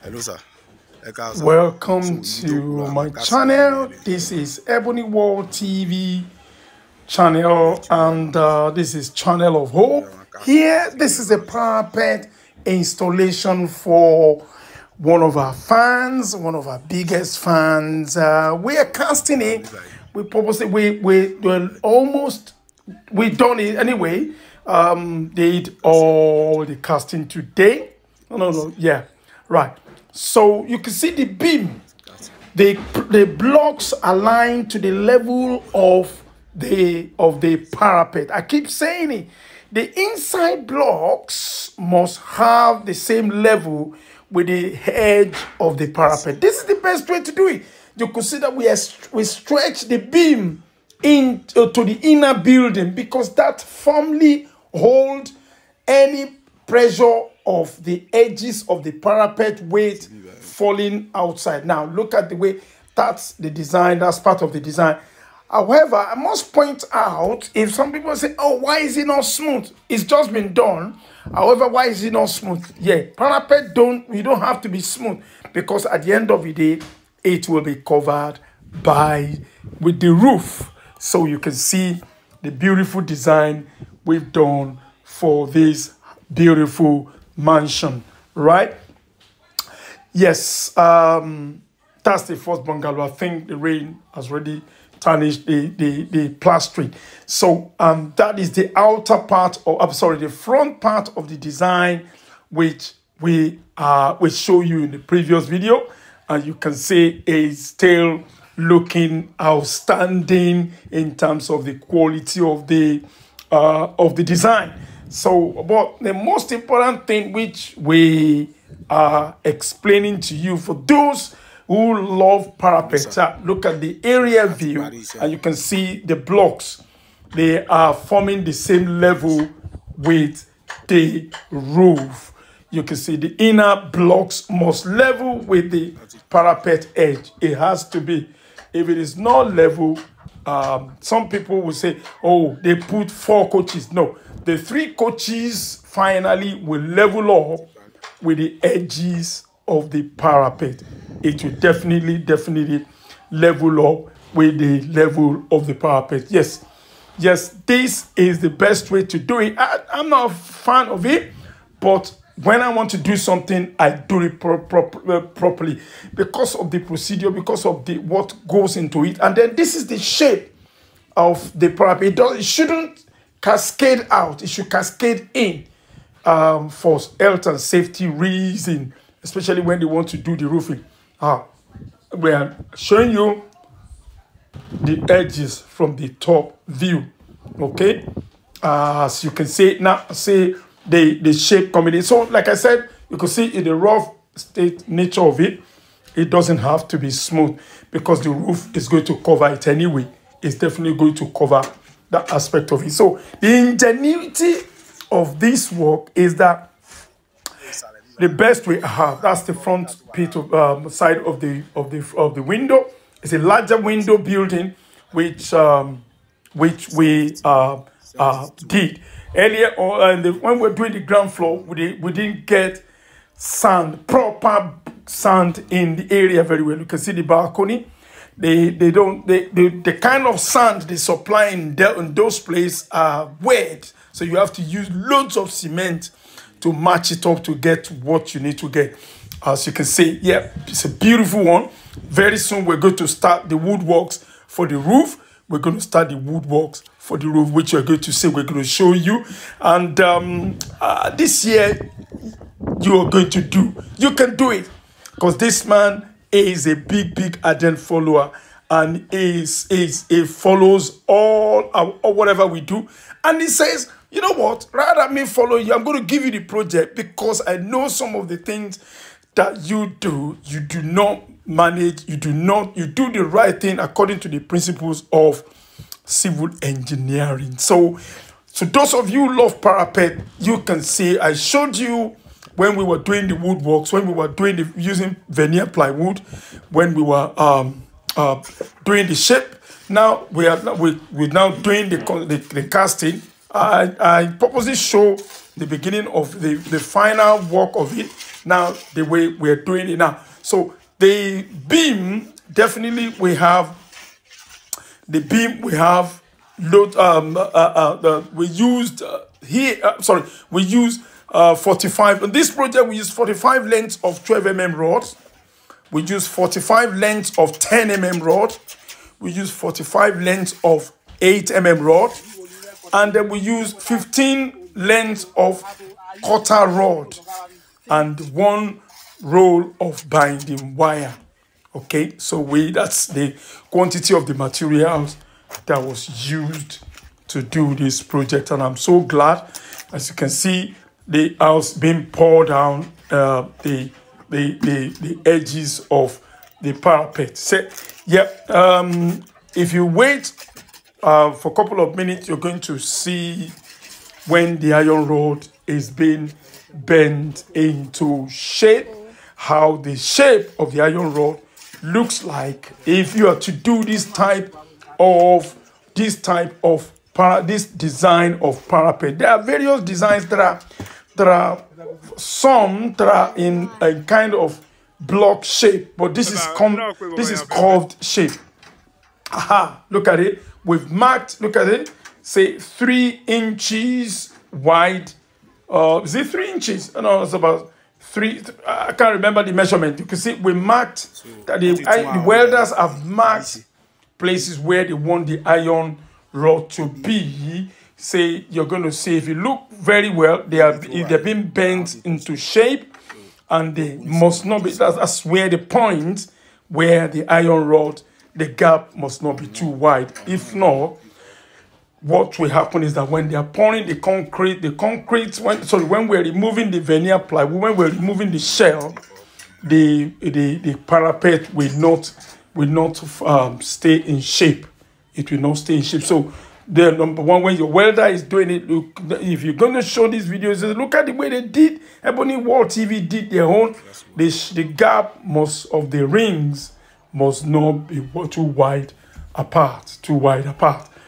Hello, sir. Welcome to my channel. This is Ebony World TV channel, and this is Channel of Hope. Here, this is a parapet installation for one of our fans, one of our biggest fans. We are casting it. We purposely we've done it anyway. Did all the casting today. No, yeah, right. So you can see the beam, the blocks aligned to the level of the parapet. I keep saying it. The inside blocks must have the same level with the edge of the parapet. This is the best way to do it. You could see that we stretch the beam into the inner building, because that firmly holds any pressure of the edges of the parapet weight falling outside. Now look at the way that's the design, that's part of the design. However, I must point out, if some people say, oh, why is it not smooth? It's just been done. However, why is it not smooth? Yeah, parapet you don't have to be smooth, because at the end of the day, it will be covered with the roof. So you can see the beautiful design we've done for this beautiful mansion, right? Yes, that's the first bungalow. I think the rain has already tarnished the plastering. So that is the outer part, or I'm sorry, the front part of the design, which we show you in the previous video, and you can see is still looking outstanding in terms of the quality of the design. So, but the most important thing which we are explaining to you, for those who love parapet, look at the area view, and you can see the blocks. They are forming the same level with the roof. You can see the inner blocks must level with the parapet edge. It has to be. If it is not level, some people will say, oh, they put 4 coaches. No, the 3 coaches finally will level up with the edges of the parapet. It will definitely level up with the level of the parapet. Yes, this is the best way to do it. I'm not a fan of it, but when I want to do something, I do it properly, because of the procedure, because of what goes into it. And then this is the shape of the parapet. It shouldn't cascade out. It should cascade in for health and safety reason, especially when they want to do the roofing. We are showing you the edges from the top view. Okay, as you can see now, see the shape coming in. So like I said, you can see in the rough state nature of it, it doesn't have to be smooth, because the roof is going to cover it anyway. It's definitely going to cover that aspect of it. So the ingenuity of this work is that the best way I have, that's the front bit of side of the window. It's a larger window building, which we did earlier on. When we were doing the ground floor, we didn't get proper sand in the area very well. You can see the balcony. The kind of sand they supply in those places are weird. So you have to use loads of cement to match it up to get what you need to get. As you can see, yeah, it's a beautiful one. Very soon we're going to start the woodworks for the roof. We're going to start the woodworks for the roof, which we're going to see, we're going to show you. And this year, you are going to you can do it. Because this man is a big ardent follower, and he follows all whatever we do. And he says, you know what, rather than me follow you, I'm going to give you the project, because I know some of the things that you do not manage, you do the right thing according to the principles of civil engineering. So those of you who love parapet, you can see I showed you when we were doing the woodworks, when we were doing using veneer plywood, when we were doing the shape. Now we're now doing the casting. I purposely show the beginning of the final work of it. now the way we're doing it now. So the beam, definitely we have the beam, we have load, we used we use 45. On this project, we use 45 lengths of 12 rods. We use 45 lengths of 10 rod. We use 45 lengths of 8 rod. And then we use 15 lengths of quarter rod and 1 roll of binding wire. Okay, so that's the quantity of the materials that was used to do this project. And I'm so glad, as you can see, the house being poured down the edges of the parapet. So, yeah, if you wait for a couple of minutes, you're going to see when the iron rod is being bent into shape, how the shape of the iron rod looks like if you are to do this design of parapet. There are various designs that are some that are in a kind of block shape, but this is curved shape. Aha, look at it. We've marked, look at it, say 3 inches wide. Is it 3 inches? No, it's about 3. I can't remember the measurement. You can see we marked that the welders have marked places where they want the iron rod to be. Say you're going to see, if you look very well, they're being bent into shape, and they must not be. That's where the point where the iron rod, the gap must not be too wide. If not, what will happen is that when they are pouring the concrete, when we're removing the veneer plywood, when we're removing the shell, the parapet will not stay in shape. It will not stay in shape. So the number one, when your welder is doing it, look, if you're going to show these videos, look at the way they did. Ebony Wall TV did their own. The gap of the rings must not be too wide apart.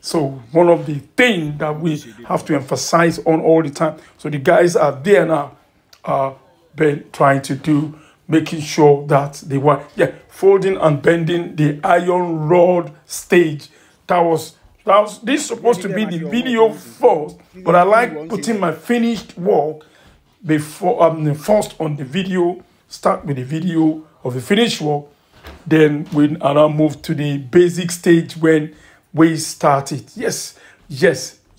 So one of the things that we have to emphasize on all the time. So the guys are there now, trying to do, making sure that they were, folding and bending the iron rod stage. This is supposed to be the video first, but I like putting my finished work before first on the video. Start with the video of the finished work, then we now move to the basic stage when we start it. Yes,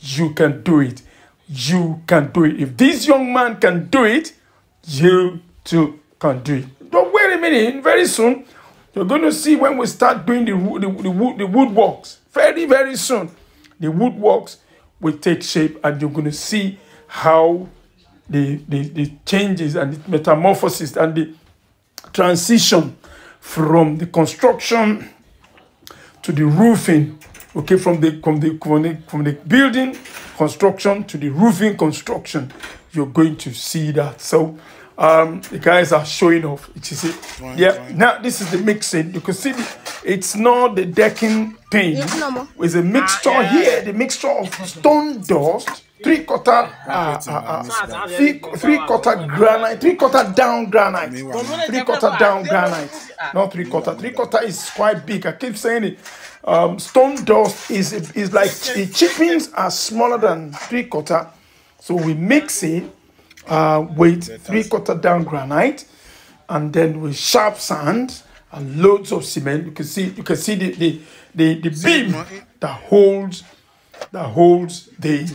you can do it. You can do it. If this young man can do it, you too can do it. Don't wait a minute. Very soon, you're going to see when we start doing the woodworks. Very, very soon, the woodworks will take shape, and you're going to see how the changes and the metamorphosis and the transition from the construction to the roofing. Okay, from the building construction to the roofing construction, you're going to see that. So the guys are showing off. Now this is the mixing. You can see it's not the decking thing. It's a mixture here. The mixture of stone dust, three-quarter granite, three-quarter down granite, not three-quarter. Three-quarter is quite big. I keep saying it. Stone dust is like the chippings are smaller than three-quarter, so we mix it with three-quarter down granite, and then with sharp sand and loads of cement. You can see the beam that holds the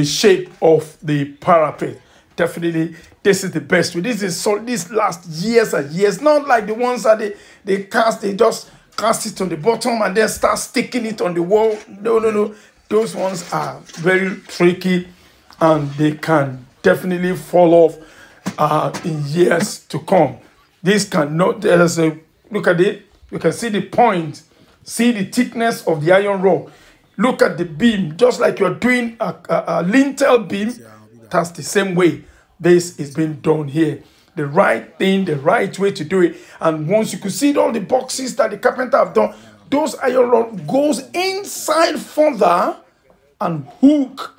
shape of the parapet. Definitely, this is the best way. This last years and years, not like the ones that they just cast it on the bottom and then start sticking it on the wall. No. Those ones are very tricky, and they can definitely fall off in years to come. This cannot. Look at it. You can see the point. See the thickness of the iron rod. Look at the beam. Just like you're doing a lintel beam, that's the same way this is being done here. The right thing, the right way to do it. And once you could see all the boxes that the carpenter have done, those iron rod goes inside further and hook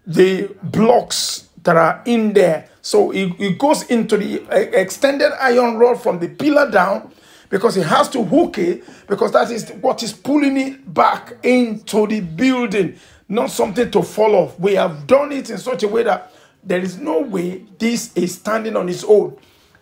the blocks that are in there. So it goes into the extended iron rod from the pillar down, because it has to hook it, because that is what is pulling it back into the building, not something to fall off. We have done it in such a way that there is no way this is standing on its own.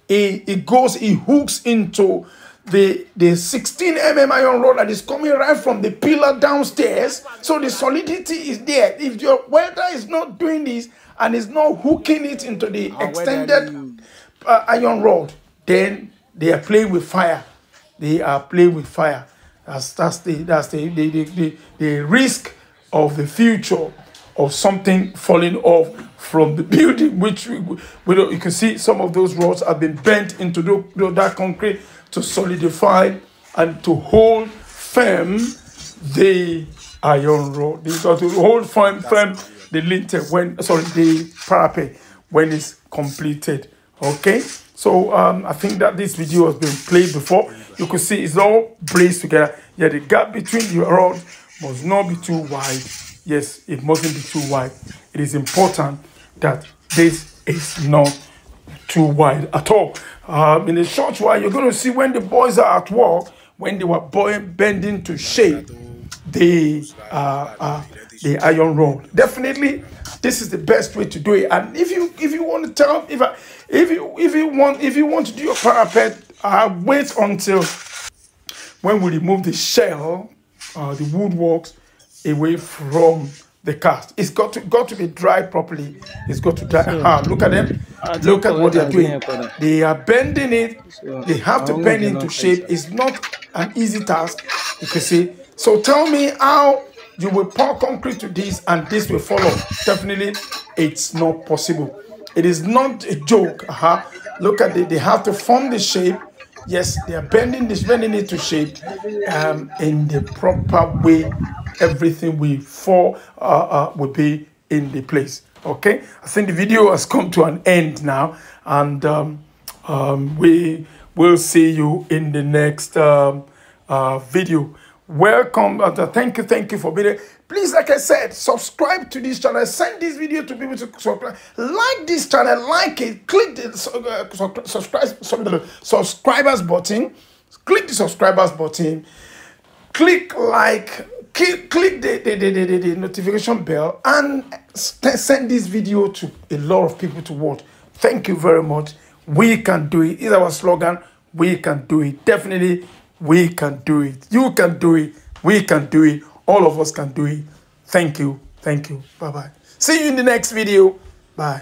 It hooks into the 16 iron rod that is coming right from the pillar downstairs. So the solidity is there. If your welder is not doing this and is not hooking it into the extended iron rod, then they are playing with fire. They are playing with fire. That's the risk of the future of something falling off from the building, which you can see some of those rods have been bent into that concrete to solidify and to hold firm the iron rod. They got to hold firm the lintel the parapet when it's completed. Okay, so I think that this video has been played before. You can see it's all braced together. Yeah, the gap between the rods must not be too wide. Yes, it mustn't be too wide. It is important that this is not too wide at all. In a short while, you're going to see when the boys are at work, when they were bending to shape the iron rod. Definitely, this is the best way to do it. And if you want to tell, if you want to do your parapet, wait until when we remove the shell, the woodworks away from the cast. It's got to be dried properly. It's got to dry. Look at them. Look at what they're doing. They are bending it. They have to bend into shape. It's not an easy task, you can see. So tell me how you will pour concrete to this and this will follow. Definitely, it's not possible. It is not a joke. Look at it. They have to form the shape. Yes, they are bending it to shape in the proper way. Everything will be in the place. Okay, I think the video has come to an end now, and we will see you in the next video. Welcome. Thank you for being here. Please, like I said, subscribe to this channel. Send this video to people to subscribe. Like this channel, like it. Click the subscribers button. Click the subscribers button. Click like. Click the notification bell and send this video to a lot of people to watch. Thank you very much. We can do it. It's our slogan. We can do it. Definitely, we can do it. You can do it. We can do it. All of us can do it. Thank you. Thank you. Bye-bye. See you in the next video. Bye.